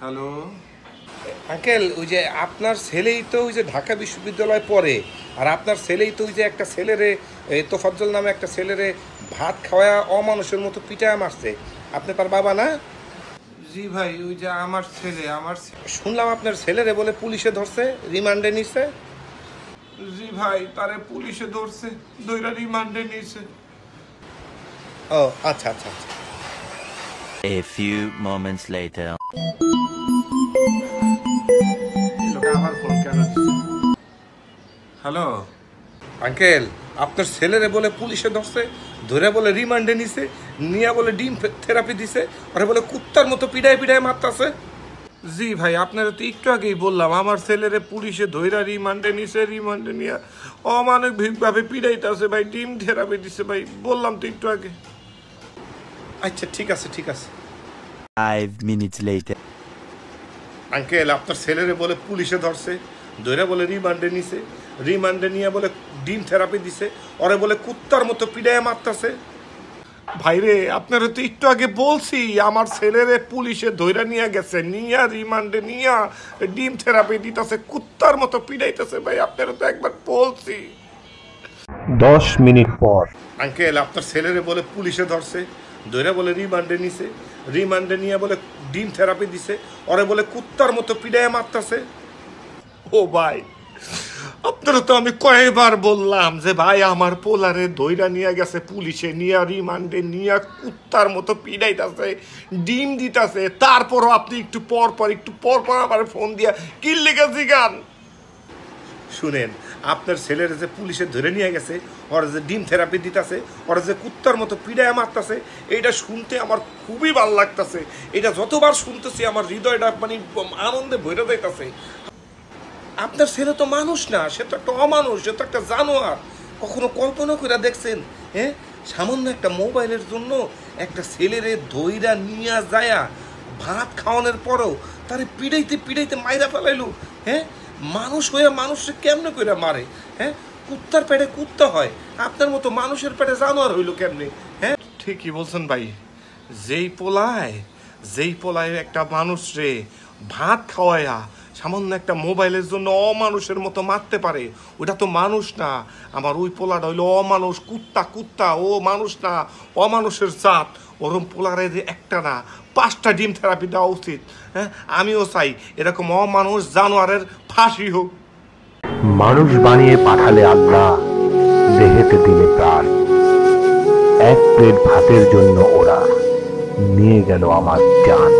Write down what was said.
Hello uncle, ওই যে আপনার ছেলেই তো ওই যে ঢাকা বিশ্ববিদ্যালয়ে পড়ে, আর আপনার ছেলেই তো ওই যে একটা ছেলেরে তোফাজ্জল নামে একটা ছেলেরে ভাত খাওয়া অমানুষের মতো পিটায় মারছে। আপনি তার বাবা না? জি ভাই, ওই যে আমার ছেলে। শুনলাম আপনার ছেলেরে বলে পুলিশে ধরছে, রিমান্ডে নিছে। জি ভাই, তারে পুলিশে ধরছে, ধইরা রিমান্ডে নিছে। ও আচ্ছা আচ্ছা আচ্ছা। A few moments later. Hello uncle, আপনার ছেলেরে বলে পুলিশে ধরছে, ধরে বলে রিমান্ডে নিছে, নিয়ে বলে ডিম থেরাপি দিছে, ওরা বলে কুত্তার মতো পিড়ায় পিড়ায় মারতাছে। জি ভাই, আপনারা তো একটু আগেই বললাম আমার ছেলেরে পুলিশে ধইরা রিমান্ডে নিছে, রিমান্ডে নিয়ে অমানবিকভাবে পিড়াইতেছে ভাই, ডিম থেরাপি দিছে ভাই, বললাম তো একটু আগে। আচ্ছা ঠিক আছে ঠিক আছে। 5 minutes later. আঙ্কেল, আপনার ছেলেরে বলে পুলিশে ধরছে, ধরে বলে রিমান্ডে নিছে, রিমান্ডে নিয়ে বলে ডিম থেরাপি দিছে, ওরে বলে কুত্তার মতো পিড়ায় মারতাছে। ভাইরে, আপনারা তো একটু আগে বলছি আমার ছেলেরে পুলিশে ধইরা নিয়ে গেছে, নিয়া রিমান্ডে নিয়া ডিম থেরাপি দিতেছে, কুত্তার মতো পিড়াইতেছে ভাই, আপনারা তো একবার বলছি। 10 মিনিট পর। আঙ্কেল, আপনার ছেলেরে বলে পুলিশে ধরছে, ধরে বলে রিমান্ডে নিছে, রিমান্ডে নিয়ে বলে ডিম থেরাপি দিছে, ওরে বলে কুত্তার মতো পিড়ায় মারতাছে। ও ভাই, আপনারা তো আমি কয়েকবার বললাম যে ভাই আমার পোলারে দইরা নিয়ে গেছে পুলিশে, নিয়ে রিমান্ডে নিয়ে কুত্তার মতো পিড়াইতাছে, ডিম দিতাছে, তারপরও আপনি একটু পর পর আমার ফোন দিয়া কি লেগেছি গান শুনেন। আপনার ছেলের যে পুলিশে ধরে নিয়ে গেছে, ওরা যে ডিম থেরাপি দিতেছে, ওরা যে কুত্তার মতো পিড়ায় মারতেছে, এইটা শুনতে আমার খুবই ভালো লাগতেছে। এটা যতবার শুনতেছি আমার হৃদয়টা মানে আনন্দে ভরে যাইতেছে। আপনার ছেলে তো মানুষ না, সে তো একটা অমানুষ, সে তো একটা জানোয়ার। কখনো কল্পনা করে দেখছেন? হ্যাঁ, সামান্য একটা মোবাইলের জন্য একটা ছেলেরে ধইরা নিয়ে যায়া ভাত খাওয়ানোর পরও তারে পিড়াইতে পিড়াইতে মাইরা ফেলাইলো। হ্যাঁ, মানুষ হয়ে মানুষকে কেমনে করে মারে? হ্যাঁ, কুত্তার পেটে কুত্তা হয়, আপনার মতো মানুষের পেটে জানোয়ার হইলো কেমনে? হ্যাঁ, ঠিকই বলছেন ভাই। যেই পোলায় একটা মানুষ রে ভাত খাওয়ায়া সামান্য একটা মোবাইলের জন্য অমানুষের মতো মারতে পারে, ওটা তো মানুষ না। আমার ওই পোলাটা হইলো অমানুষ, কুত্তা, ও মানুষ না, অমানুষের জাত। ওরম পোলারে একটা না 5টা ডিম থেরাপি দেওয়া উচিত। হ্যাঁ, আমিও চাই এরকম অমানুষ জানোয়ারের ফাঁসি হোক। মানুষ বানিয়ে পাঠালে আল্লাহ, দেহেতে দিলে প্রাণ। এক প্লেট ভাতের জন্য ওরা নিয়ে গেল আমার জান।